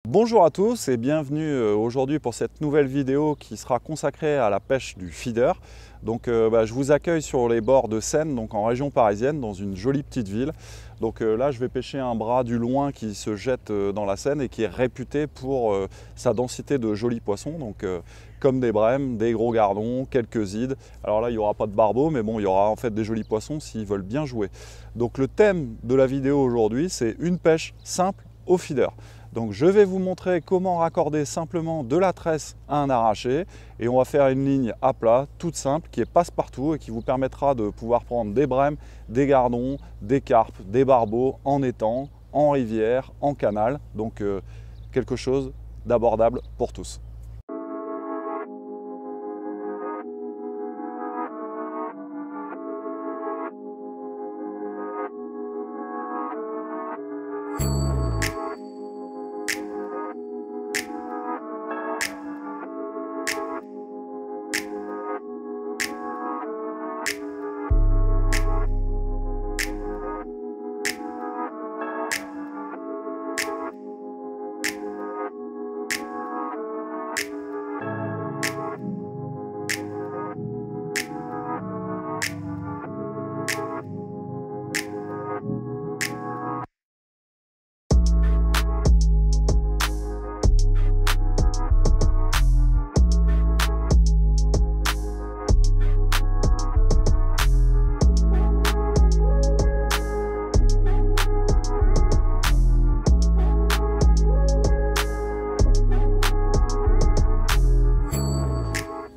Bonjour à tous et bienvenue aujourd'hui pour cette nouvelle vidéo qui sera consacrée à la pêche du feeder. Donc je vous accueille sur les bords de Seine, donc en région parisienne, dans une jolie petite ville. Donc là je vais pêcher un bras du loin qui se jette dans la Seine et qui est réputé pour sa densité de jolis poissons. Donc comme des brèmes, des gros gardons, quelques ides. Alors là il n'y aura pas de barbeaux, mais bon il y aura en fait des jolis poissons s'ils veulent bien jouer. Donc le thème de la vidéo aujourd'hui c'est une pêche simple au feeder. Donc je vais vous montrer comment raccorder simplement de la tresse à un arraché et on va faire une ligne à plat toute simple qui est passe-partout et qui vous permettra de pouvoir prendre des brèmes, des gardons, des carpes, des barbeaux en étang, en rivière, en canal. Donc quelque chose d'abordable pour tous.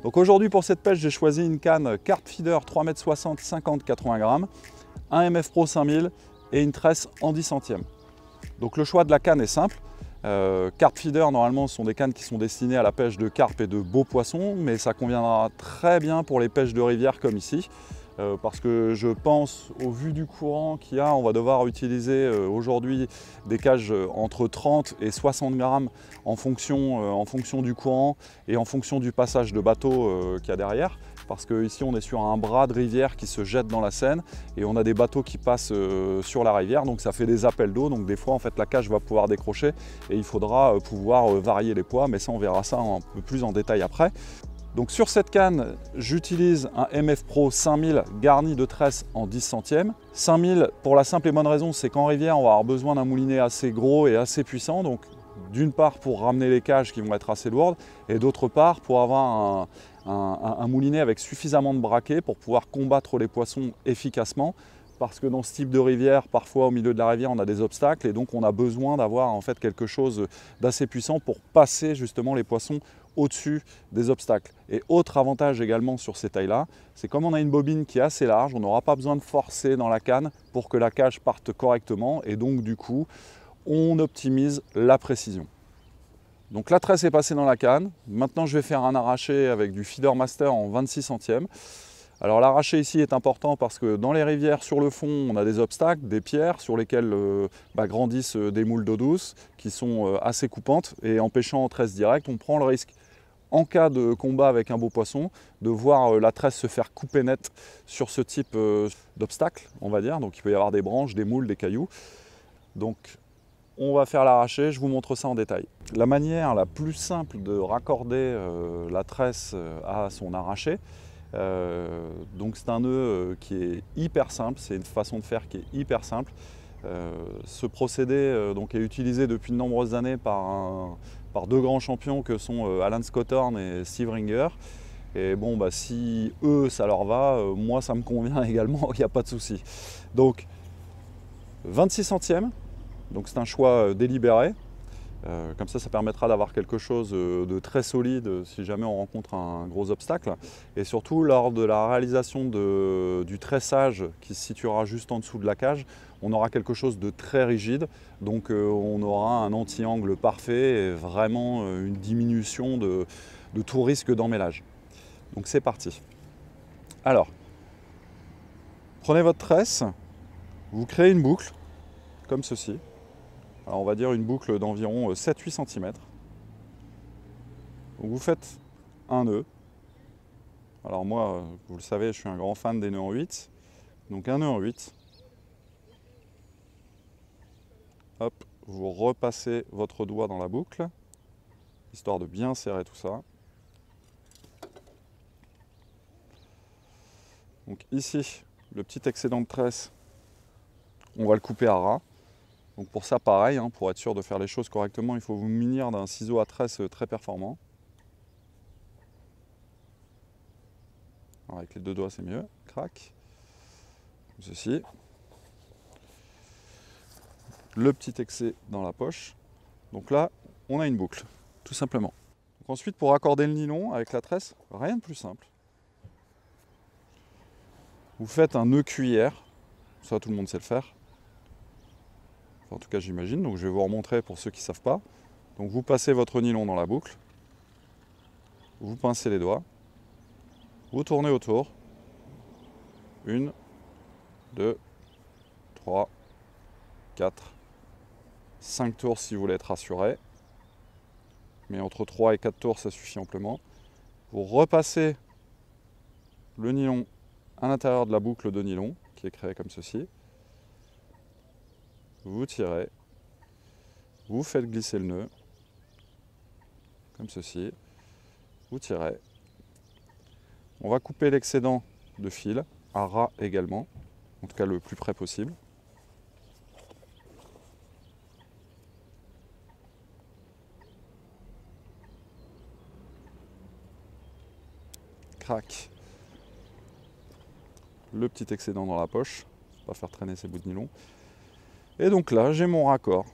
Donc aujourd'hui pour cette pêche, j'ai choisi une canne Carp Feeder 3,60 m 50-80 g, un MF Pro 5000 et une tresse en 10 centièmes. Donc le choix de la canne est simple. Carp Feeder, normalement, ce sont des cannes qui sont destinées à la pêche de carpes et de beaux poissons, mais ça conviendra très bien pour les pêches de rivière comme ici. Parce que je pense, au vu du courant qu'il y a, on va devoir utiliser aujourd'hui des cages entre 30 et 60 grammes en fonction du courant et en fonction du passage de bateau qu'il y a derrière. Parce qu'ici on est sur un bras de rivière qui se jette dans la Seine et on a des bateaux qui passent sur la rivière, donc ça fait des appels d'eau, donc des fois en fait la cage va pouvoir décrocher et il faudra pouvoir varier les poids, mais ça on verra ça un peu plus en détail après. Donc sur cette canne, j'utilise un MF Pro 5000 garni de tresse en 10 centièmes. 5000 pour la simple et bonne raison, c'est qu'en rivière, on va avoir besoin d'un moulinet assez gros et assez puissant. Donc d'une part pour ramener les cages qui vont être assez lourdes et d'autre part pour avoir un moulinet avec suffisamment de braquet pour pouvoir combattre les poissons efficacement. Parce que dans ce type de rivière, parfois au milieu de la rivière, on a des obstacles et donc on a besoin d'avoir en fait quelque chose d'assez puissant pour passer justement les poissons au-dessus des obstacles. Et autre avantage également sur ces tailles-là, c'est comme on a une bobine qui est assez large, on n'aura pas besoin de forcer dans la canne pour que la cage parte correctement et donc du coup, on optimise la précision. Donc la tresse est passée dans la canne. Maintenant, je vais faire un arraché avec du Feeder Master en 26 centièmes. Alors l'arraché ici est important parce que dans les rivières sur le fond, on a des obstacles, des pierres sur lesquelles grandissent des moules d'eau douce qui sont assez coupantes et en pêchant en tresse directe, on prend le risque en cas de combat avec un beau poisson de voir la tresse se faire couper net sur ce type d'obstacle, on va dire. Donc il peut y avoir des branches, des moules, des cailloux. Donc on va faire l'arraché, je vous montre ça en détail. La manière la plus simple de raccorder la tresse à son arraché, donc c'est un nœud qui est hyper simple, c'est une façon de faire qui est hyper simple. Ce procédé donc est utilisé depuis de nombreuses années par deux grands champions que sont Alan Scotthorn et Steve Ringer. Et bon, si eux ça leur va, moi ça me convient également, il n'y a pas de souci. Donc 26 centièmes, donc c'est un choix délibéré. Comme ça permettra d'avoir quelque chose de très solide si jamais on rencontre un gros obstacle. Et surtout, lors de la réalisation du tressage qui se situera juste en dessous de la cage, on aura quelque chose de très rigide. Donc on aura un anti-angle parfait et vraiment une diminution de tout risque d'emmêlage. Donc c'est parti. Alors, prenez votre tresse, vous créez une boucle, comme ceci. Alors on va dire une boucle d'environ 7-8 cm. Vous faites un nœud. Alors moi, vous le savez, je suis un grand fan des nœuds en 8. Donc un nœud en 8. Hop, vous repassez votre doigt dans la boucle, histoire de bien serrer tout ça. Donc ici, le petit excédent de tresse, on va le couper à ras. Donc pour ça, pareil, hein, pour être sûr de faire les choses correctement, il faut vous munir d'un ciseau à tresse très performant. Alors avec les deux doigts, c'est mieux. Crac. Comme ceci. Le petit excès dans la poche. Donc là, on a une boucle, tout simplement. Donc ensuite, pour raccorder le nylon avec la tresse, rien de plus simple. Vous faites un nœud cuillère, ça tout le monde sait le faire. Enfin, en tout cas j'imagine, donc je vais vous remontrer pour ceux qui ne savent pas. Donc vous passez votre nylon dans la boucle, vous pincez les doigts, vous tournez autour, 1, 2, 3, 4, 5 tours si vous voulez être rassuré, mais entre 3 et 4 tours ça suffit amplement. Vous repassez le nylon à l'intérieur de la boucle de nylon qui est créée comme ceci. Vous tirez, vous faites glisser le nœud comme ceci, vous tirez. On va couper l'excédent de fil à ras également, en tout cas le plus près possible. Crac. Le petit excédent dans la poche, pas faire traîner ces bouts de nylon. Et donc là, j'ai mon raccord,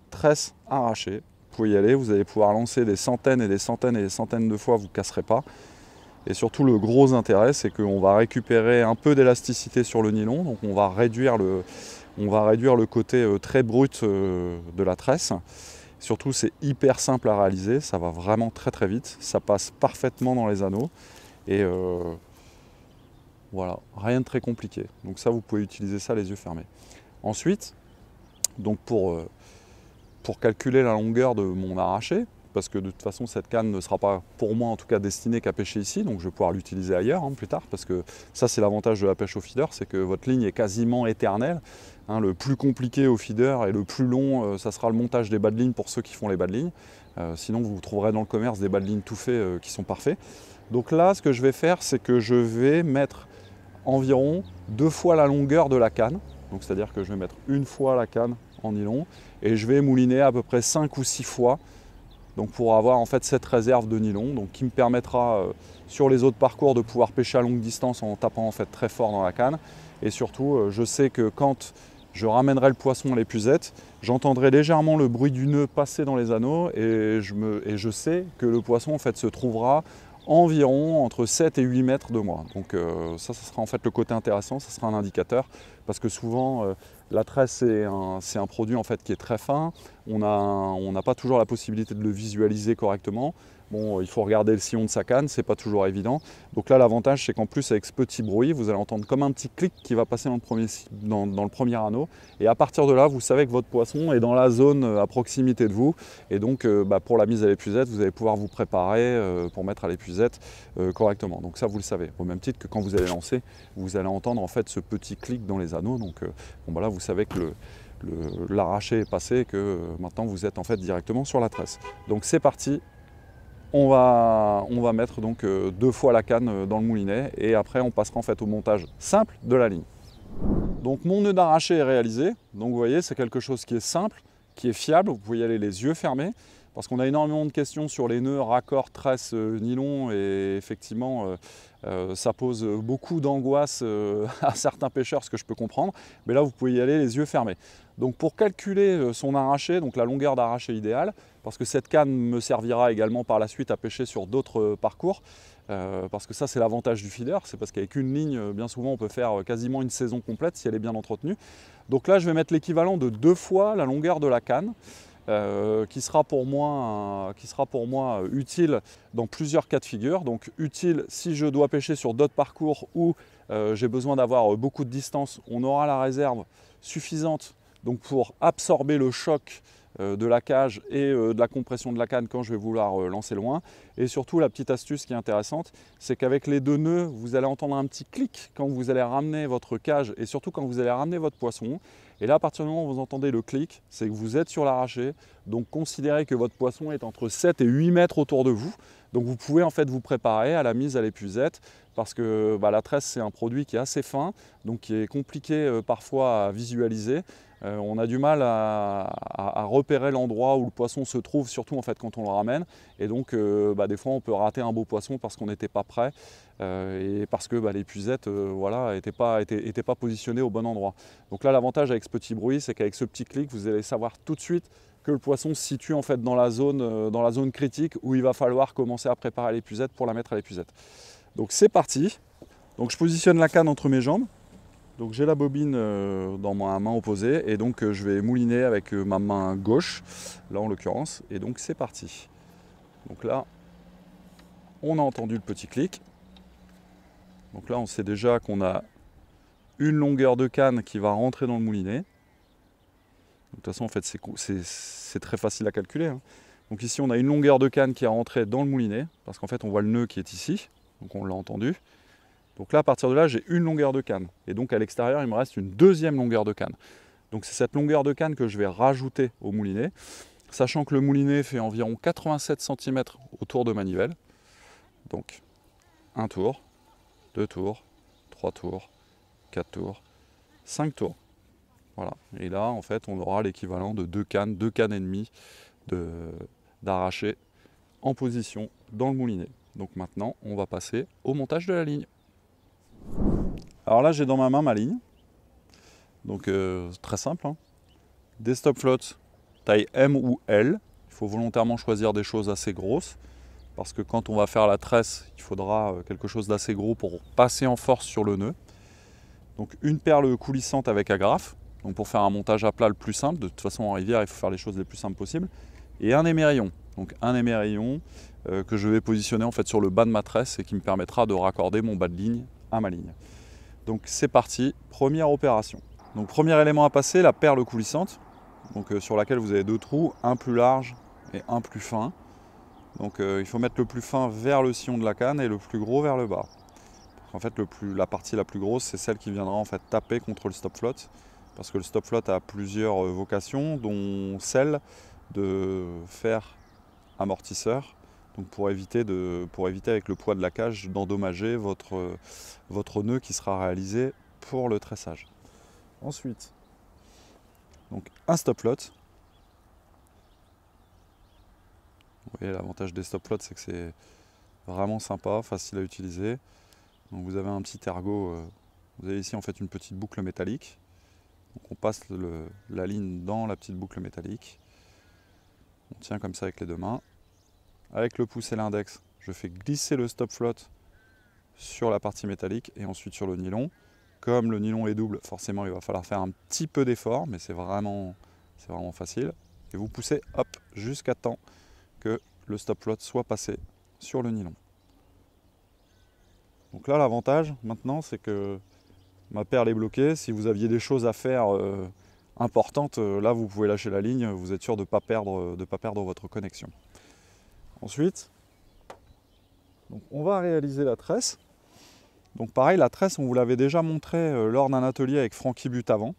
tresse arrachée. Vous pouvez y aller, vous allez pouvoir lancer des centaines et des centaines et des centaines de fois, vous ne casserez pas. Et surtout, le gros intérêt, c'est qu'on va récupérer un peu d'élasticité sur le nylon, donc on va réduire le côté très brut de la tresse. Surtout, c'est hyper simple à réaliser, ça va vraiment très très vite, ça passe parfaitement dans les anneaux. Et voilà, rien de très compliqué. Donc ça, vous pouvez utiliser ça les yeux fermés. Ensuite, donc pour calculer la longueur de mon arraché, parce que de toute façon cette canne ne sera pas pour moi en tout cas destinée qu'à pêcher ici, donc je vais pouvoir l'utiliser ailleurs hein, plus tard, parce que ça c'est l'avantage de la pêche au feeder, c'est que votre ligne est quasiment éternelle. Hein, le plus compliqué au feeder et le plus long, ça sera le montage des bas de ligne pour ceux qui font les bas de ligne. Sinon vous trouverez dans le commerce des bas de ligne tout faits qui sont parfaits. Donc là ce que je vais faire, c'est que je vais mettre environ 2 fois la longueur de la canne. Donc c'est-à-dire que je vais mettre une fois la canne en nylon et je vais mouliner à peu près 5 ou 6 fois, donc pour avoir en fait cette réserve de nylon, donc qui me permettra sur les autres parcours de pouvoir pêcher à longue distance en tapant en fait très fort dans la canne. Et surtout je sais que quand je ramènerai le poisson à l'épuisette, j'entendrai légèrement le bruit du nœud passer dans les anneaux et je sais que le poisson en fait se trouvera environ entre 7 et 8 mètres de moi. Donc ça sera en fait le côté intéressant, ça sera un indicateur, parce que souvent la tresse c'est un produit en fait qui est très fin, on n'a pas toujours la possibilité de le visualiser correctement. Bon, il faut regarder le sillon de sa canne, c'est pas toujours évident. Donc là l'avantage c'est qu'en plus avec ce petit bruit, vous allez entendre comme un petit clic qui va passer dans le premier anneau, et à partir de là vous savez que votre poisson est dans la zone à proximité de vous, et donc pour la mise à l'épuisette vous allez pouvoir vous préparer pour mettre à l'épuisette correctement. Donc ça vous le savez, au même titre que quand vous allez lancer, vous allez entendre en fait ce petit clic dans les anneaux. Donc bon, bah là vous savez que l'arraché est passé et que maintenant vous êtes en fait directement sur la tresse. Donc c'est parti. On va mettre donc 2 fois la canne dans le moulinet et après on passera en fait au montage simple de la ligne. Donc mon nœud d'arraché est réalisé, donc vous voyez c'est quelque chose qui est simple, qui est fiable, vous pouvez y aller les yeux fermés, parce qu'on a énormément de questions sur les nœuds, raccords, tresses, nylon, et effectivement ça pose beaucoup d'angoisse à certains pêcheurs, ce que je peux comprendre, mais là vous pouvez y aller les yeux fermés. Donc pour calculer son arraché, donc la longueur d'arraché idéale, parce que cette canne me servira également par la suite à pêcher sur d'autres parcours, parce que ça c'est l'avantage du feeder, c'est parce qu'avec une ligne, bien souvent on peut faire quasiment une saison complète si elle est bien entretenue. Donc là je vais mettre l'équivalent de 2 fois la longueur de la canne, qui sera pour moi utile dans plusieurs cas de figure. Donc utile si je dois pêcher sur d'autres parcours où j'ai besoin d'avoir beaucoup de distance, on aura la réserve suffisante donc pour absorber le choc de la cage et de la compression de la canne quand je vais vouloir lancer loin. Et surtout, la petite astuce qui est intéressante, c'est qu'avec les 2 nœuds, vous allez entendre un petit clic quand vous allez ramener votre cage et surtout quand vous allez ramener votre poisson. Et là, à partir du moment où vous entendez le clic, c'est que vous êtes sur l'arraché. Donc considérez que votre poisson est entre 7 et 8 mètres autour de vous. Donc vous pouvez en fait vous préparer à la mise à l'épuisette parce que la tresse, c'est un produit qui est assez fin, donc qui est compliqué parfois à visualiser. On a du mal à repérer l'endroit où le poisson se trouve, surtout en fait quand on le ramène. Et donc des fois on peut rater un beau poisson parce qu'on n'était pas prêt et parce que l'épuisette n'était pas positionnée au bon endroit. Donc là, l'avantage avec ce petit bruit, c'est qu'avec ce petit clic, vous allez savoir tout de suite que le poisson se situe en fait dans la zone critique où il va falloir commencer à préparer l'épuisette pour la mettre à l'épuisette. Donc c'est parti. Donc je positionne la canne entre mes jambes. Donc j'ai la bobine dans ma main opposée et donc je vais mouliner avec ma main gauche, là en l'occurrence, et donc c'est parti. Donc là, on a entendu le petit clic. Donc là, on sait déjà qu'on a une longueur de canne qui va rentrer dans le moulinet. De toute façon, en fait, c'est très facile à calculer. Hein. Donc ici, on a une longueur de canne qui est rentrée dans le moulinet, parce qu'en fait, on voit le nœud qui est ici, donc on l'a entendu. Donc là, à partir de là, j'ai une longueur de canne. Et donc à l'extérieur, il me reste une deuxième longueur de canne. Donc c'est cette longueur de canne que je vais rajouter au moulinet, sachant que le moulinet fait environ 87 cm autour de manivelle. Donc un tour, 2 tours, 3 tours, 4 tours, 5 tours. Voilà. Et là, en fait, on aura l'équivalent de 2 cannes et demie d'arraché en position dans le moulinet. Donc maintenant, on va passer au montage de la ligne. Alors là, j'ai dans ma main ma ligne. Donc très simple. Hein. Des stop floats taille M ou L. Il faut volontairement choisir des choses assez grosses. Parce que quand on va faire la tresse, il faudra quelque chose d'assez gros pour passer en force sur le nœud. Donc une perle coulissante avec agrafe. Donc pour faire un montage à plat le plus simple, de toute façon en rivière il faut faire les choses les plus simples possibles. Et un émerillon, donc un émerillon que je vais positionner en fait sur le bas de ma tresse et qui me permettra de raccorder mon bas de ligne à ma ligne. Donc c'est parti, première opération. Donc premier élément à passer, la perle coulissante, donc, sur laquelle vous avez 2 trous, un plus large et un plus fin. Donc il faut mettre le plus fin vers le sillon de la canne et le plus gros vers le bas. En fait la partie la plus grosse c'est celle qui viendra en fait taper contre le stop float. Parce que le stop float a plusieurs vocations, dont celle de faire amortisseur, donc pour éviter avec le poids de la cage d'endommager votre nœud qui sera réalisé pour le tressage. Ensuite, donc un stop float. Vous voyez, l'avantage des stop floats, c'est que c'est vraiment sympa, facile à utiliser. Donc vous avez un petit ergot, vous avez ici en fait une petite boucle métallique. Donc on passe la ligne dans la petite boucle métallique. On tient comme ça avec les 2 mains. Avec le pouce et l'index, je fais glisser le stop float sur la partie métallique et ensuite sur le nylon. Comme le nylon est double, forcément il va falloir faire un petit peu d'effort, mais c'est vraiment facile. Et vous poussez hop jusqu'à temps que le stop float soit passé sur le nylon. Donc là l'avantage maintenant c'est que ma perle est bloquée. Si vous aviez des choses à faire importantes, là vous pouvez lâcher la ligne, vous êtes sûr de ne pas perdre votre connexion. Ensuite, donc on va réaliser la tresse. Donc pareil, la tresse, on vous l'avait déjà montré lors d'un atelier avec Francky Butavant.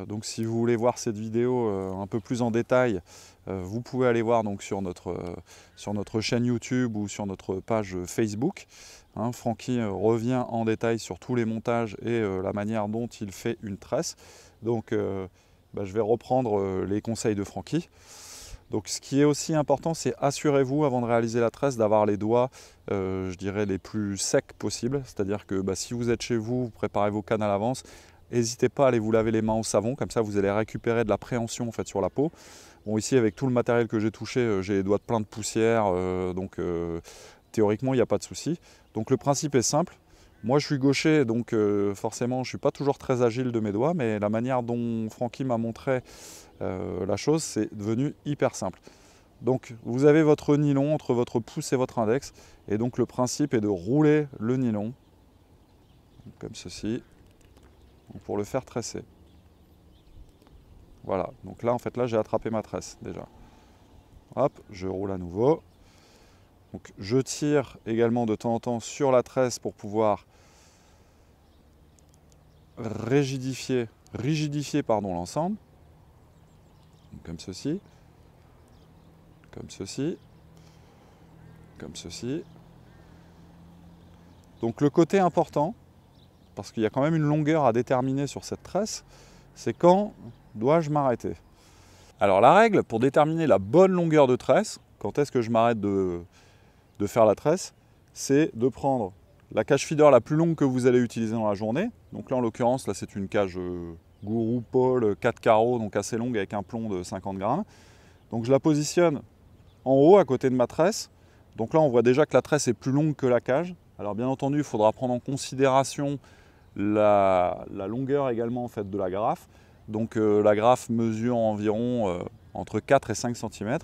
Donc si vous voulez voir cette vidéo un peu plus en détail, vous pouvez aller voir donc sur notre chaîne YouTube ou sur notre page Facebook. Hein, Francky revient en détail sur tous les montages et la manière dont il fait une tresse. Donc je vais reprendre les conseils de Francky. Donc ce qui est aussi important, c'est assurez-vous avant de réaliser la tresse d'avoir les doigts, je dirais, les plus secs possibles. C'est-à-dire que si vous êtes chez vous, vous préparez vos cannes à l'avance, n'hésitez pas à aller vous laver les mains au savon, comme ça vous allez récupérer de la préhension en fait, sur la peau. Bon, ici avec tout le matériel que j'ai touché, j'ai les doigts pleins de poussière, donc théoriquement il n'y a pas de souci. Donc le principe est simple. Moi je suis gaucher, donc forcément je ne suis pas toujours très agile de mes doigts, mais la manière dont Francky m'a montré la chose, c'est devenu hyper simple. Donc vous avez votre nylon entre votre pouce et votre index, et donc le principe est de rouler le nylon, comme ceci, pour le faire tresser. Voilà, donc là en fait là j'ai attrapé ma tresse déjà. Hop, je roule à nouveau. Donc je tire également de temps en temps sur la tresse pour pouvoir rigidifier l'ensemble. Comme ceci, comme ceci, comme ceci. Donc le côté important, parce qu'il y a quand même une longueur à déterminer sur cette tresse, c'est quand dois-je m'arrêter. Alors la règle pour déterminer la bonne longueur de tresse, quand est-ce que je m'arrête de faire la tresse, c'est de prendre la cage feeder la plus longue que vous allez utiliser dans la journée. Donc là en l'occurrence, là c'est une cage Gourou Paul 4 carreaux, donc assez longue avec un plomb de 50 grammes. Donc je la positionne en haut à côté de ma tresse. Donc là on voit déjà que la tresse est plus longue que la cage. Alors bien entendu il faudra prendre en considération la longueur également en fait, de la graffe. Donc la graffe mesure environ entre 4 et 5 cm.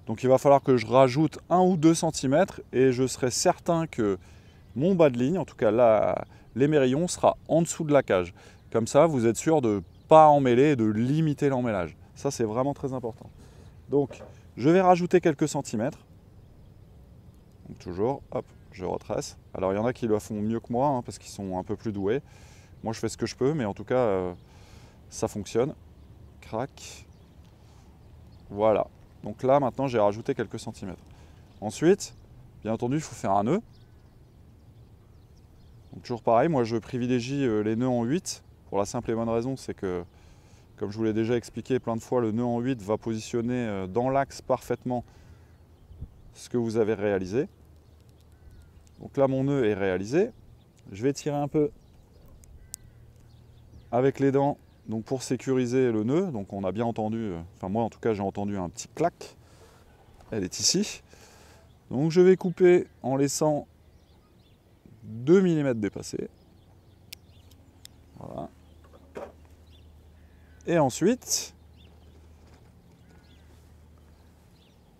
Donc il va falloir que je rajoute 1 ou 2 cm et je serai certain que mon bas de ligne, en tout cas là, l'émerillon sera en dessous de la cage. Comme ça, vous êtes sûr de ne pas emmêler et de limiter l'emmêlage. Ça, c'est vraiment très important. Donc, je vais rajouter quelques centimètres. Donc toujours, hop, je retrace. Alors, il y en a qui le font mieux que moi, hein, parce qu'ils sont un peu plus doués. Moi, je fais ce que je peux, mais en tout cas, ça fonctionne. Crac. Voilà. Donc là, maintenant, j'ai rajouté quelques centimètres. Ensuite, bien entendu, il faut faire un nœud. Donc toujours pareil, moi je privilégie les nœuds en 8 pour la simple et bonne raison, c'est que, comme je vous l'ai déjà expliqué plein de fois, le nœud en 8 va positionner dans l'axe parfaitement ce que vous avez réalisé. Donc là mon nœud est réalisé. Je vais tirer un peu avec les dents donc pour sécuriser le nœud. Donc on a bien entendu, enfin moi en tout cas j'ai entendu un petit clac. Elle est ici. Donc je vais couper en laissant 2 mm dépassés. Voilà. Et ensuite,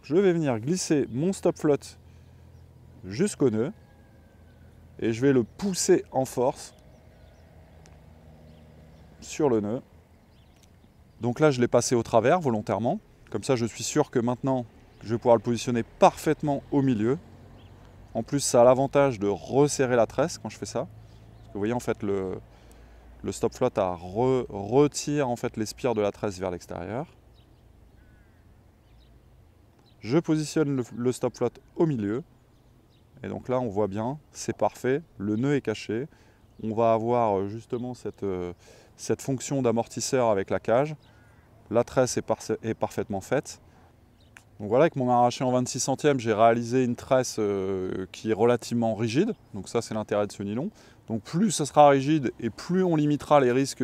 je vais venir glisser mon stop flotte jusqu'au nœud et je vais le pousser en force sur le nœud. Donc là, je l'ai passé au travers volontairement. Comme ça, je suis sûr que maintenant, je vais pouvoir le positionner parfaitement au milieu. En plus, ça a l'avantage de resserrer la tresse quand je fais ça. Parce que vous voyez, en fait, le stop flotte retire en fait les spires de la tresse vers l'extérieur. Je positionne le stop flotte au milieu. Et donc là, on voit bien, c'est parfait. Le nœud est caché. On va avoir justement cette fonction d'amortisseur avec la cage. La tresse est parfaitement faite. Donc voilà, avec mon arraché en 26 centièmes, j'ai réalisé une tresse qui est relativement rigide. Donc ça, c'est l'intérêt de ce nylon. Donc plus ça sera rigide et plus on limitera les risques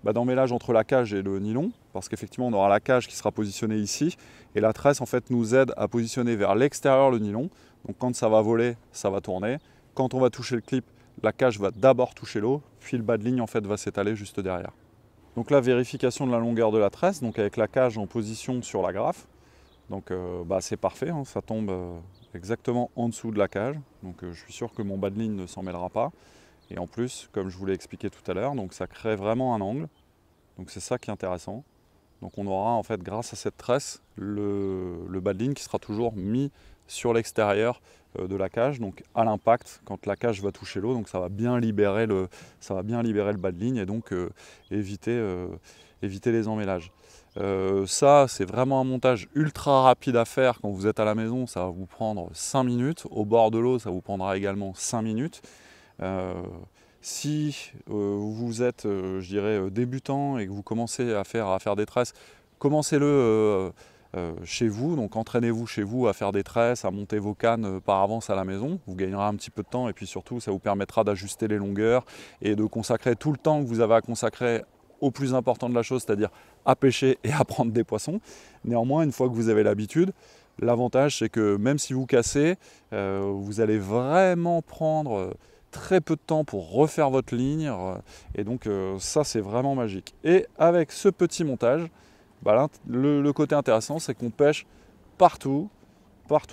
d'emmêlage entre la cage et le nylon. Parce qu'effectivement, on aura la cage qui sera positionnée ici. Et la tresse, en fait, nous aide à positionner vers l'extérieur le nylon. Donc quand ça va voler, ça va tourner. Quand on va toucher le clip, la cage va d'abord toucher l'eau. Puis le bas de ligne, en fait, va s'étaler juste derrière. Donc la vérification de la longueur de la tresse, donc avec la cage en position sur la graffe. Donc c'est parfait, hein, ça tombe exactement en dessous de la cage. Donc je suis sûr que mon bas de ligne ne s'en mêlera pas. Et en plus, comme je vous l'ai expliqué tout à l'heure, donc ça crée vraiment un angle. Donc c'est ça qui est intéressant. Donc on aura en fait grâce à cette tresse le bas de ligne qui sera toujours mis sur l'extérieur de la cage, donc à l'impact quand la cage va toucher l'eau. Donc ça va bien libérer le bas de ligne et donc éviter les emmêlages. Ça, c'est vraiment un montage ultra rapide à faire quand vous êtes à la maison. Ça va vous prendre 5 minutes. Au bord de l'eau, ça vous prendra également 5 minutes. Si vous êtes, je dirais, débutant et que vous commencez à faire des tresses, commencez-le chez vous. Donc entraînez-vous chez vous à faire des tresses, à monter vos cannes par avance à la maison. Vous gagnerez un petit peu de temps et puis surtout, ça vous permettra d'ajuster les longueurs et de consacrer tout le temps que vous avez à consacrer au plus important de la chose, c'est-à-dire à pêcher et à prendre des poissons. Néanmoins, une fois que vous avez l'habitude, l'avantage c'est que même si vous cassez, vous allez vraiment prendre très peu de temps pour refaire votre ligne et donc ça c'est vraiment magique. Et avec ce petit montage, le côté intéressant c'est qu'on pêche partout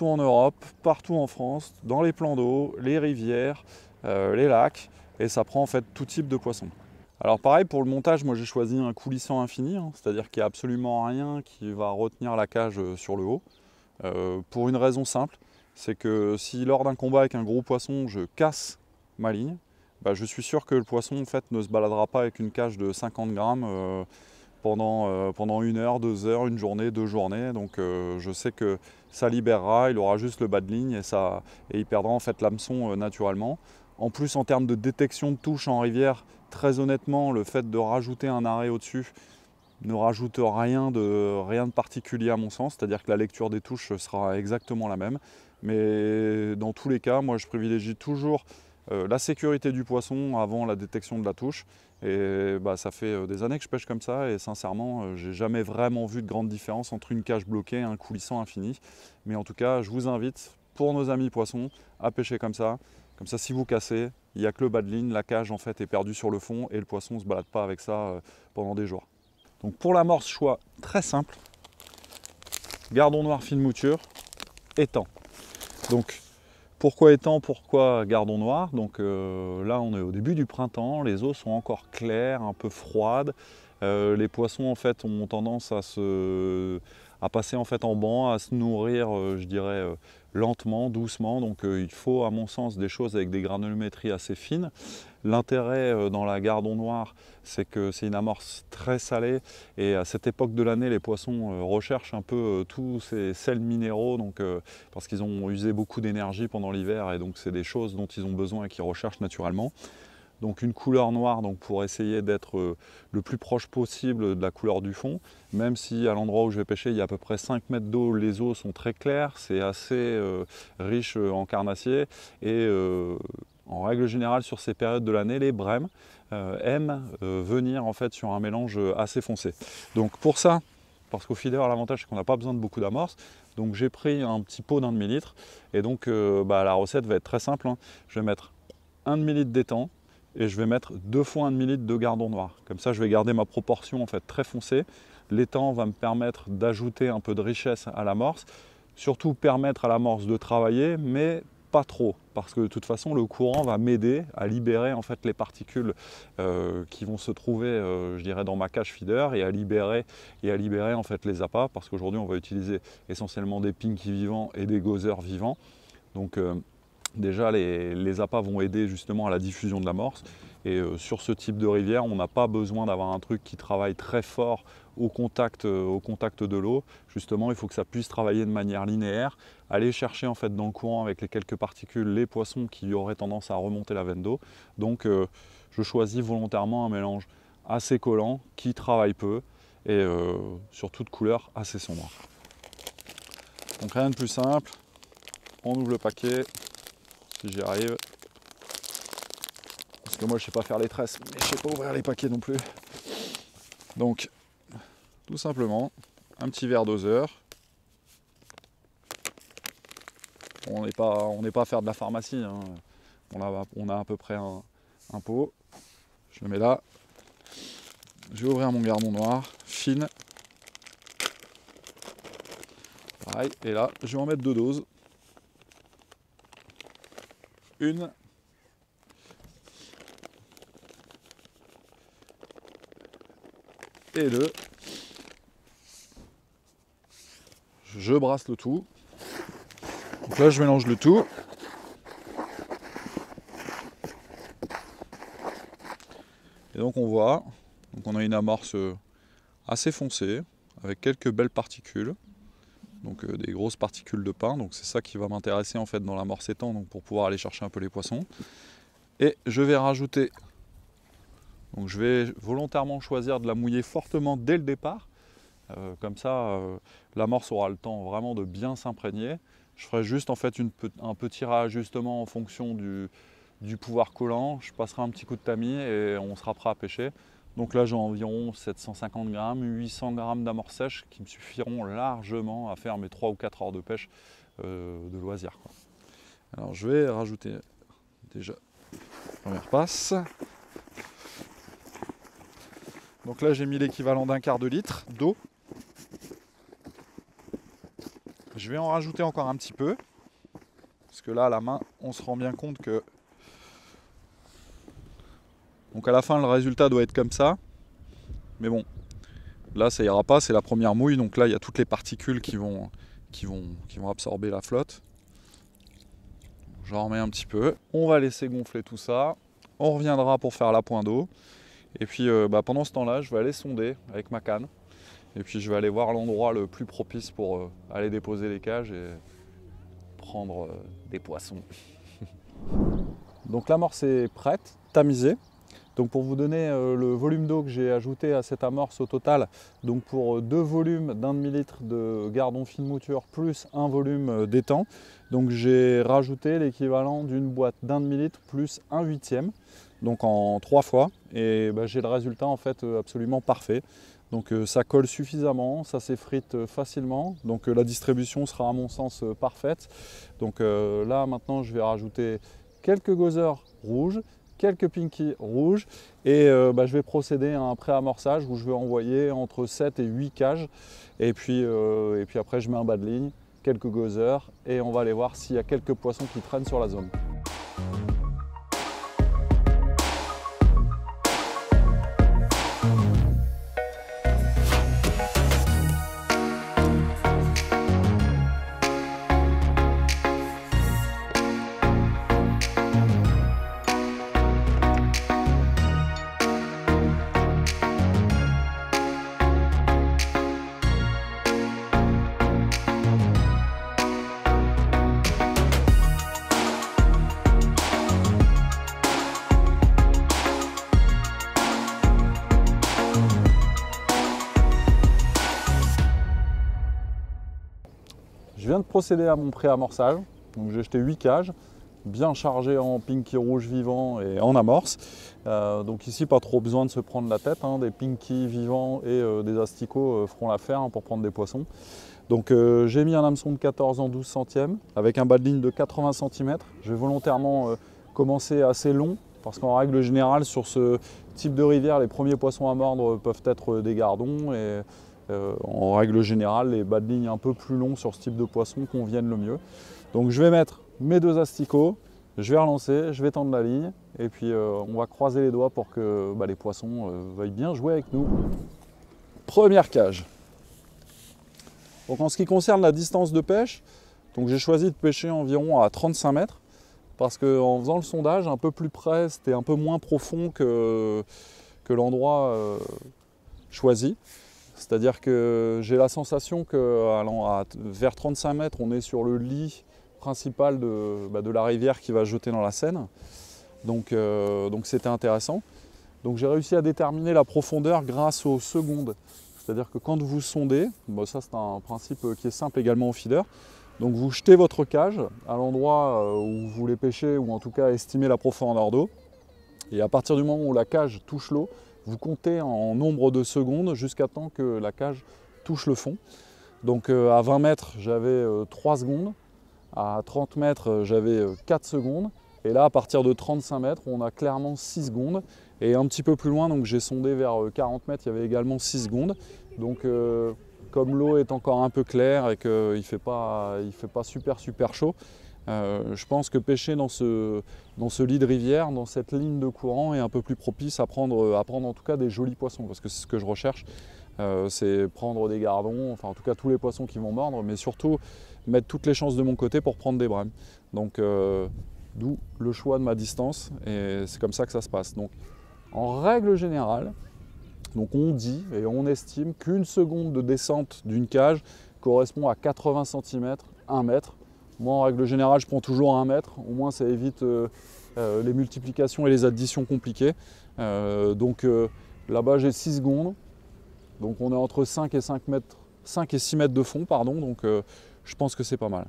en Europe, partout en France, dans les plans d'eau, les rivières, les lacs, et ça prend en fait tout type de poissons. Alors pareil, pour le montage, moi j'ai choisi un coulissant infini, hein, c'est-à-dire qu'il n'y a absolument rien qui va retenir la cage sur le haut. Pour une raison simple, c'est que si lors d'un combat avec un gros poisson, je casse ma ligne, bah, je suis sûr que le poisson en fait, ne se baladera pas avec une cage de 50 grammes pendant 1 heure, 2 heures, une journée, 2 journées. Donc je sais que ça libérera, il aura juste le bas de ligne et il perdra en fait l'hameçon naturellement. En plus, en termes de détection de touche en rivière, très honnêtement, le fait de rajouter un arrêt au-dessus ne rajoute rien de particulier à mon sens, c'est-à-dire que la lecture des touches sera exactement la même. Mais dans tous les cas, moi je privilégie toujours la sécurité du poisson avant la détection de la touche. Et bah, ça fait des années que je pêche comme ça et sincèrement, j'ai jamais vraiment vu de grande différence entre une cage bloquée et un coulissant infini. Mais en tout cas, je vous invite, pour nos amis poissons, à pêcher comme ça. Comme ça, si vous cassez, il n'y a que le bas de ligne, la cage en fait est perdue sur le fond et le poisson ne se balade pas avec ça pendant des jours. Donc pour l'amorce, choix très simple, gardon noir fine mouture, étang. Donc pourquoi étang, pourquoi gardon noir? Donc là on est au début du printemps, les eaux sont encore claires, un peu froides. Les poissons en fait ont tendance à passer en fait en banc, à se nourrir, je dirais lentement, doucement. Donc il faut à mon sens des choses avec des granulométries assez fines. L'intérêt dans la gardon noire, c'est que c'est une amorce très salée et à cette époque de l'année, les poissons recherchent un peu tous ces sels minéraux donc, parce qu'ils ont usé beaucoup d'énergie pendant l'hiver et donc c'est des choses dont ils ont besoin et qu'ils recherchent naturellement. Donc une couleur noire donc pour essayer d'être le plus proche possible de la couleur du fond, même si à l'endroit où je vais pêcher il y a à peu près 5 mètres d'eau, les eaux sont très claires, c'est assez riche en carnassiers et en règle générale sur ces périodes de l'année, les brèmes aiment venir en fait sur un mélange assez foncé. Donc pour ça, parce qu'au feeder l'avantage c'est qu'on n'a pas besoin de beaucoup d'amorce, donc j'ai pris un petit pot d'1 demi-litre et donc la recette va être très simple, hein. Je vais mettre 1 demi-litre d'étang et je vais mettre 2 fois 1 demi-litre de gardon noir. Comme ça je vais garder ma proportion en fait très foncée. L'étang va me permettre d'ajouter un peu de richesse à l'amorce, surtout permettre à l'amorce de travailler, mais pas trop, parce que de toute façon le courant va m'aider à libérer en fait les particules qui vont se trouver je dirais dans ma cage feeder et à libérer en fait les appâts, parce qu'aujourd'hui on va utiliser essentiellement des pinky vivants et des gothers vivants. Donc déjà les appâts vont aider justement à la diffusion de l'amorce et sur ce type de rivière on n'a pas besoin d'avoir un truc qui travaille très fort au contact de l'eau. Justement il faut que ça puisse travailler de manière linéaire, aller chercher en fait dans le courant avec les quelques particules les poissons qui auraient tendance à remonter la veine d'eau. Donc je choisis volontairement un mélange assez collant qui travaille peu et surtout de couleur assez sombre. Donc rien de plus simple, on ouvre le paquet. Si j'y arrive, parce que moi je sais pas faire les tresses, mais je sais pas ouvrir les paquets non plus. Donc tout simplement un petit verre doseur. On n'est pas à faire de la pharmacie, hein. On a à peu près un pot. Je le mets là. Je vais ouvrir mon gardon noir fine. Pareil, et là je vais en mettre 2 doses. Une et 2. Je brasse le tout. Donc là je mélange le tout. Et donc on voit, donc on a une amorce assez foncée, avec quelques belles particules. Donc des grosses particules de pain, donc c'est ça qui va m'intéresser en fait dans l'amorce étang, donc pour pouvoir aller chercher un peu les poissons. Et je vais rajouter, donc je vais volontairement choisir de la mouiller fortement dès le départ, comme ça l'amorce aura le temps vraiment de bien s'imprégner. Je ferai juste en fait un petit réajustement en fonction du pouvoir collant, je passerai un petit coup de tamis et on sera prêt à pêcher. Donc là j'ai environ 750 grammes, 800 grammes d'amorce sèche qui me suffiront largement à faire mes 3 ou 4 heures de pêche de loisir, quoi. Alors je vais rajouter déjà la première passe. Donc là j'ai mis l'équivalent d'1/4 de litre d'eau. Je vais en rajouter encore un petit peu, parce que là à la main on se rend bien compte que Donc à la fin le résultat doit être comme ça. Mais bon, là ça ira pas, c'est la première mouille, donc là il y a toutes les particules qui vont absorber la flotte. J'en remets un petit peu. On va laisser gonfler tout ça. On reviendra pour faire la pointe d'eau. Et puis pendant ce temps-là, je vais aller sonder avec ma canne. Et puis je vais aller voir l'endroit le plus propice pour aller déposer les cages et prendre des poissons. Donc l'amorce est prête, tamisée. Donc pour vous donner le volume d'eau que j'ai ajouté à cette amorce au total, donc pour 2 volumes d'1 demi-litre de gardon fine mouture plus un volume d'étang, donc j'ai rajouté l'équivalent d'une boîte d'1 demi-litre plus 1/8, donc en 3 fois, et j'ai le résultat en fait absolument parfait. Donc ça colle suffisamment, ça s'effrite facilement, donc la distribution sera à mon sens parfaite. Donc là maintenant je vais rajouter quelques gozzers rouges, quelques pinky rouges et je vais procéder à un pré-amorçage où je vais envoyer entre 7 et 8 cages et puis après je mets un bas de ligne, quelques gozzers et on va aller voir s'il y a quelques poissons qui traînent sur la zone. Je viens de procéder à mon pré-amorçage, donc j'ai jeté 8 cages, bien chargées en pinky rouge vivant et en amorce. Donc ici pas trop besoin de se prendre la tête, des pinky vivants et des asticots feront l'affaire pour prendre des poissons. Donc j'ai mis un hameçon de 14 en 12 centièmes avec un bas de ligne de 80 cm. Je vais volontairement commencer assez long parce qu'en règle générale sur ce type de rivière les premiers poissons à mordre peuvent être des gardons et en règle générale, les bas de ligne un peu plus longs sur ce type de poisson conviennent le mieux. Donc je vais mettre mes 2 asticots, je vais relancer, je vais tendre la ligne et puis on va croiser les doigts pour que les poissons veuillent bien jouer avec nous. Première cage. Donc en ce qui concerne la distance de pêche, j'ai choisi de pêcher environ à 35 mètres parce qu'en faisant le sondage un peu plus près, c'était un peu moins profond que l'endroit choisi. C'est-à-dire que j'ai la sensation que vers 35 mètres, on est sur le lit principal de la rivière qui va jeter dans la Seine. Donc c'était intéressant. Donc j'ai réussi à déterminer la profondeur grâce aux secondes. C'est-à-dire que quand vous sondez, ça c'est un principe qui est simple également au feeder, donc vous jetez votre cage à l'endroit où vous voulez pêcher ou en tout cas estimer la profondeur d'eau. Et à partir du moment où la cage touche l'eau, vous comptez en nombre de secondes jusqu'à temps que la cage touche le fond. Donc à 20 mètres, j'avais 3 secondes. À 30 mètres, j'avais 4 secondes. Et là, à partir de 35 mètres, on a clairement 6 secondes. Et un petit peu plus loin, donc j'ai sondé vers 40 mètres, il y avait également 6 secondes. Donc comme l'eau est encore un peu claire et qu'il ne fait pas super chaud, je pense que pêcher dans ce lit de rivière, dans cette ligne de courant est un peu plus propice à prendre en tout cas des jolis poissons, parce que c'est ce que je recherche, c'est prendre des gardons, enfin en tout cas tous les poissons qui vont mordre, mais surtout mettre toutes les chances de mon côté pour prendre des brèmes. Donc d'où le choix de ma distance et c'est comme ça que ça se passe. Donc en règle générale, on dit et on estime qu'une seconde de descente d'une cage correspond à 80 cm, 1 mètre. Moi, en règle générale, je prends toujours 1 mètre. Au moins, ça évite les multiplications et les additions compliquées. Là-bas, j'ai 6 secondes. Donc, on est entre 5 et 6 mètres de fond. Donc, je pense que c'est pas mal.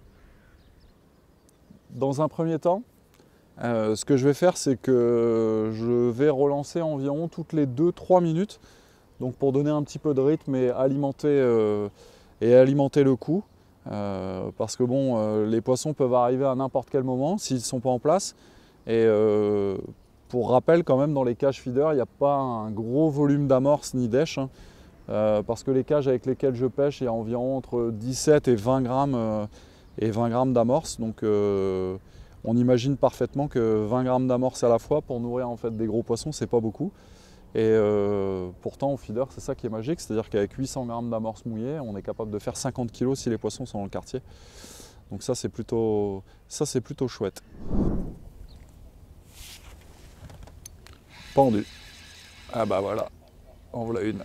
Dans un premier temps, ce que je vais faire, c'est que je vais relancer environ toutes les 2-3 minutes. Donc, pour donner un petit peu de rythme et alimenter le coup. Parce que les poissons peuvent arriver à n'importe quel moment s'ils ne sont pas en place. Et pour rappel, quand même, dans les cages feeder, il n'y a pas un gros volume d'amorce ni d'èche. Parce que les cages avec lesquelles je pêche, il y a environ entre 17 et 20 grammes d'amorce. Donc On imagine parfaitement que 20 grammes d'amorce à la fois pour nourrir en fait des gros poissons, c'est pas beaucoup. Et pourtant au feeder, c'est ça qui est magique, c'est-à-dire qu'avec 800 grammes d'amorce mouillée, on est capable de faire 50 kg si les poissons sont dans le quartier. Donc ça c'est plutôt chouette. Pendu. Ah bah voilà, en voilà une.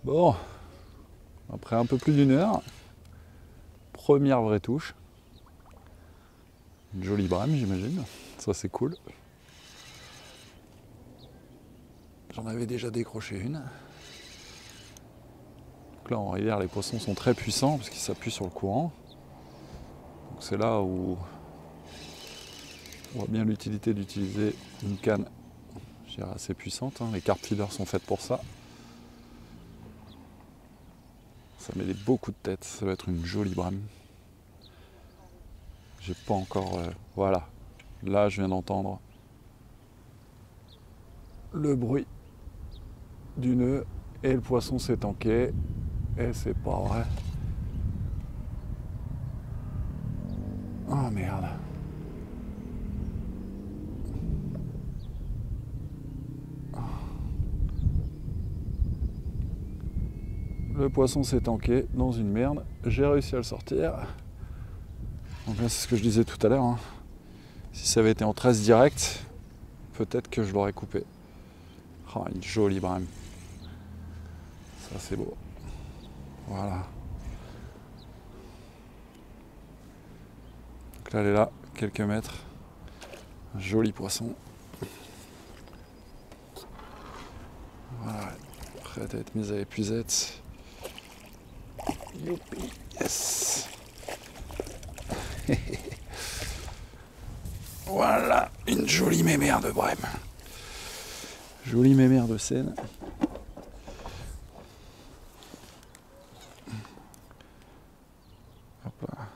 Bon, après un peu plus d'une heure, première vraie touche. Une jolie brame, j'imagine. Ça c'est cool. J'en avais déjà décroché une. Donc là en rivière, les poissons sont très puissants parce qu'ils s'appuient sur le courant. Donc c'est là où on voit bien l'utilité d'utiliser une canne, je dirais, assez puissante. Les carp feeders sont faites pour ça. Ça met beaucoup de tête, ça va être une jolie brame. J'ai pas encore... voilà, là je viens d'entendre le bruit du nœud et le poisson s'est tanké. Et c'est pas vrai. Oh merde. Le poisson s'est tanké dans une merde. J'ai réussi à le sortir. Donc là, c'est ce que je disais tout à l'heure. Si ça avait été en 13 direct, peut-être que je l'aurais coupé. Oh, une jolie brame. Ça, c'est beau. Voilà. Donc là, elle est là, quelques mètres. Un joli poisson. Voilà. Prête à être mise à l'épuisette. Youpi, yes. Voilà, une jolie mémère de brème. Jolie mémère de Seine. Hop là.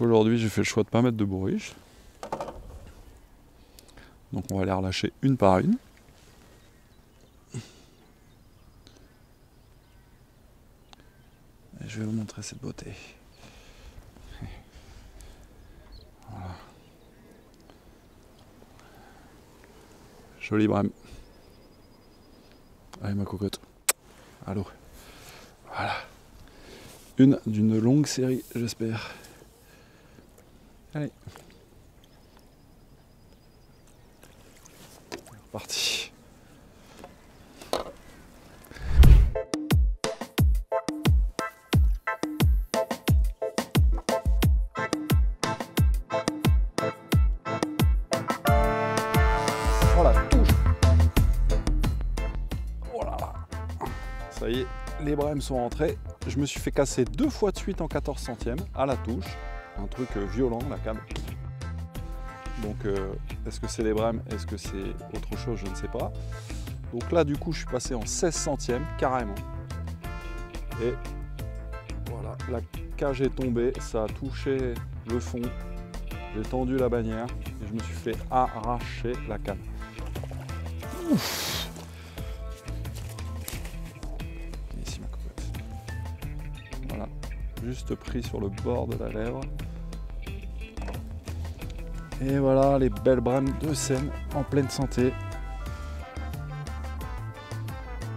Aujourd'hui, j'ai fait le choix de ne pas mettre de bourriche. Donc on va les relâcher une par une. Et je vais vous montrer cette beauté. Voilà. Jolie brème. Allez ma cocotte. Allô. Voilà. Une d'une longue série, j'espère. Allez. Parti. Voilà, touche. Oh là là. Ça y est, les brèmes sont rentrées. Je me suis fait casser 2 fois de suite en 14 centièmes à la touche. Un truc violent, la canne. Donc, est-ce que c'est les brèmes? Est-ce que c'est autre chose? Je ne sais pas. Donc là, du coup, je suis passé en 16 centièmes, carrément. Et voilà, la cage est tombée, ça a touché le fond. J'ai tendu la bannière et je me suis fait arracher la canne. Ouf. Ici, ma cocotte. Voilà, juste pris sur le bord de la lèvre. Et voilà les belles brèmes de Seine en pleine santé.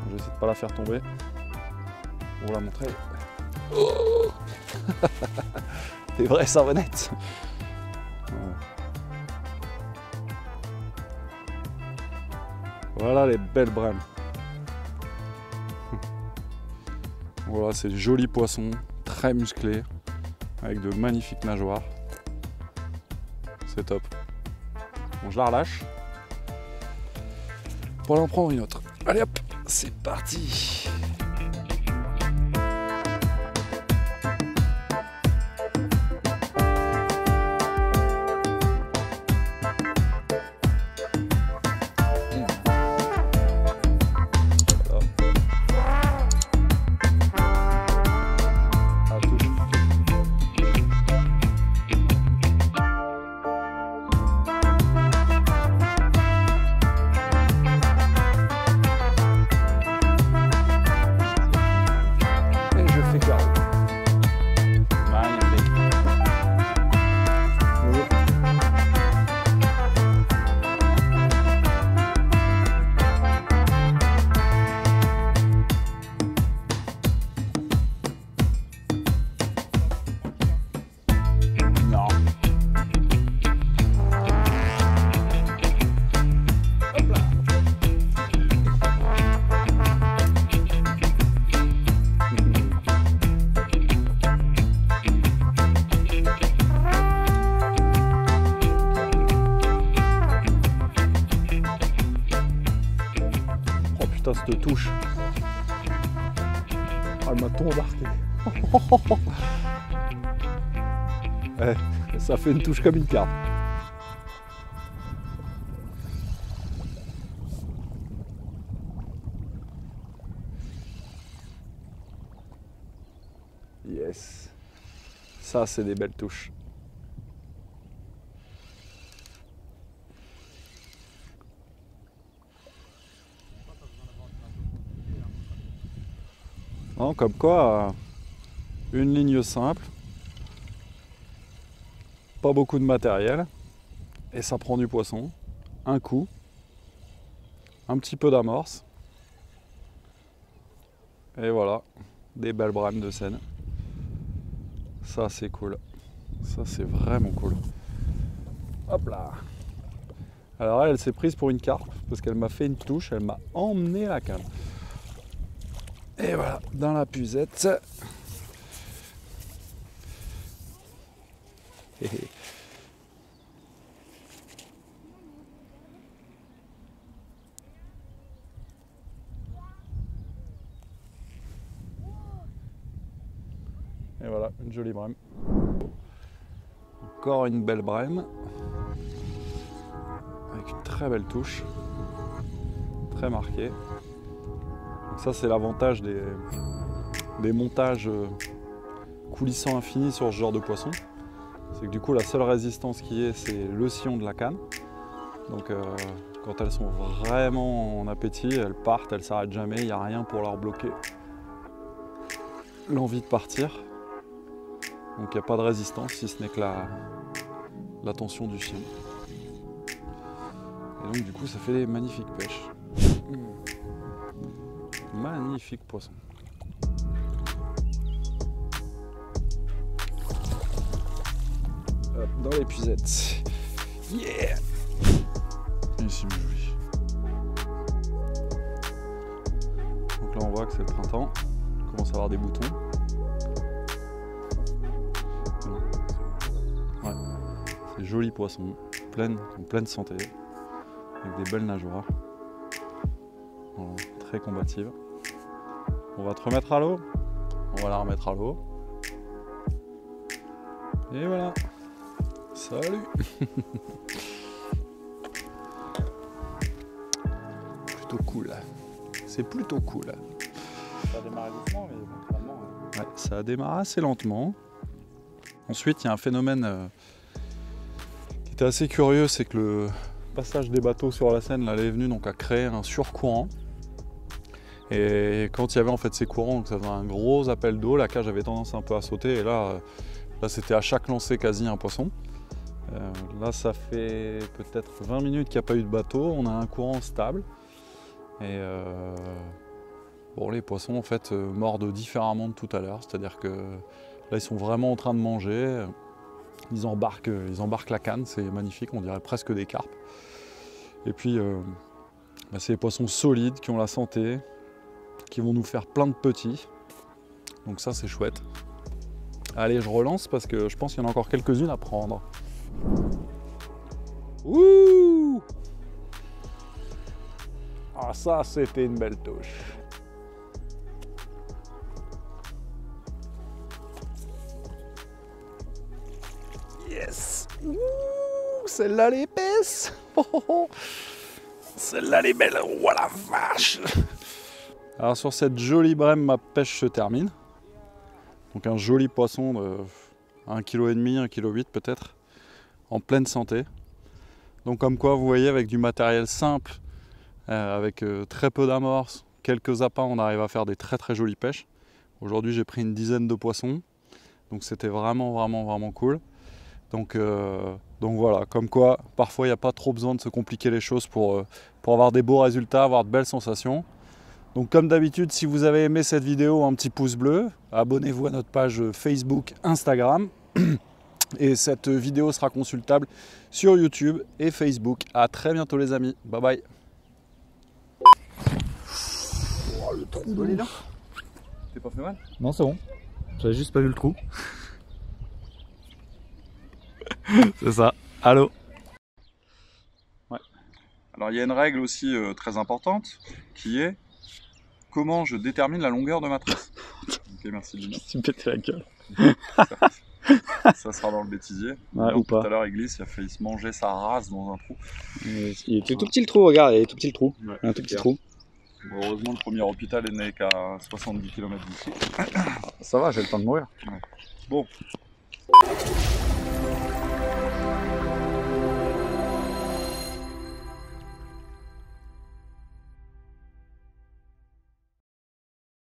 Je vais essayer de ne pas la faire tomber pour vous la montrer. Oh. Des vraies savonnettes. Voilà les belles brèmes. Voilà, c'est des jolis poissons, très musclés, avec de magnifiques nageoires. C'est top. Bon, je la relâche pour aller en prendre une autre. Allez hop, c'est parti. cette touche. Oh, elle m'a tout embarqué. Ouais, ça fait une touche comme une carpe. Yes. Ça, c'est des belles touches. Non, comme quoi, une ligne simple, pas beaucoup de matériel, et ça prend du poisson, un coup, un petit peu d'amorce, et voilà, des belles brames de Seine. Ça c'est cool, ça c'est vraiment cool. Hop là. Alors elle s'est prise pour une carpe, parce qu'elle m'a fait une touche, elle m'a emmené la canne. Et voilà, dans la puisette. Et voilà, une jolie brème. Encore une belle brème. Avec une très belle touche. Très marquée. Donc ça c'est l'avantage des montages coulissants infinis sur ce genre de poisson. C'est que du coup la seule résistance qui est, c'est le sillon de la canne. Donc quand elles sont vraiment en appétit, elles partent, elles s'arrêtent jamais, il n'y a rien pour leur bloquer l'envie de partir. Donc il n'y a pas de résistance si ce n'est que la tension du sillon. Et donc du coup ça fait des magnifiques pêches. Magnifique poisson. Hop, dans les puisettes. Yeah! Ici, joli. Donc là, on voit que c'est le printemps. On commence à avoir des boutons. Ouais. C'est joli poisson, en pleine santé, avec des belles nageoires. Voilà, très combative. On va te remettre à l'eau. On va la remettre à l'eau. Et voilà. Salut. Plutôt cool. C'est plutôt cool. Ça a démarré doucement, mais vraiment. Ouais, ça a démarré assez lentement. Ensuite, il y a un phénomène qui était assez curieux, c'est que le passage des bateaux sur la Seine, là, elle est venue donc à créer un surcourant. Et quand il y avait en fait ces courants, donc ça faisait un gros appel d'eau, la cage avait tendance un peu à sauter, et là c'était à chaque lancée quasi un poisson. Là ça fait peut-être 20 minutes qu'il n'y a pas eu de bateau, on a un courant stable. Et bon, les poissons en fait mordent différemment de tout à l'heure, c'est-à-dire que là ils sont vraiment en train de manger, ils embarquent la canne, c'est magnifique, on dirait presque des carpes. Et puis c'est des poissons solides qui ont la santé, qui vont nous faire plein de petits. Donc ça c'est chouette. Allez, je relance parce que je pense qu'il y en a encore quelques-unes à prendre. Ouh! Ah ça c'était une belle touche. Yes! Ouh! Celle-là elle est épaisse! Celle-là elle est belle! Oh la vache! Alors sur cette jolie brème, ma pêche se termine. Donc un joli poisson de 1,5 kg, 1,8 kg peut-être, en pleine santé. Donc comme quoi vous voyez, avec du matériel simple, avec très peu d'amorce, quelques appâts, on arrive à faire des très très jolies pêches. Aujourd'hui j'ai pris une dizaine de poissons, donc c'était vraiment cool. Donc voilà, comme quoi parfois il n'y a pas trop besoin de se compliquer les choses pour avoir des beaux résultats, avoir de belles sensations. Donc comme d'habitude, si vous avez aimé cette vidéo, un petit pouce bleu, abonnez-vous à notre page Facebook, Instagram. Et cette vidéo sera consultable sur YouTube et Facebook. À très bientôt les amis, bye bye. Oh, le trou Solide, hein? T'es pas fait mal? Non, c'est bon. J'avais juste pas vu le trou. C'est ça. Allô? Ouais. Alors il y a une règle aussi très importante qui est comment je détermine la longueur de ma tresse. Ok, merci Lina. Tu me pétais la gueule. Ça sera dans le bêtisier. Ouais, Donc, ou pas. tout à l'heure, il glisse, il a failli se manger sa race dans un trou. Il était tout petit le trou, regarde, il est tout petit le trou. Ouais, Un tout petit trou. Bon, heureusement, le premier hôpital est né qu'à 70 km d'ici. Ça va, j'ai le temps de mourir. Bon.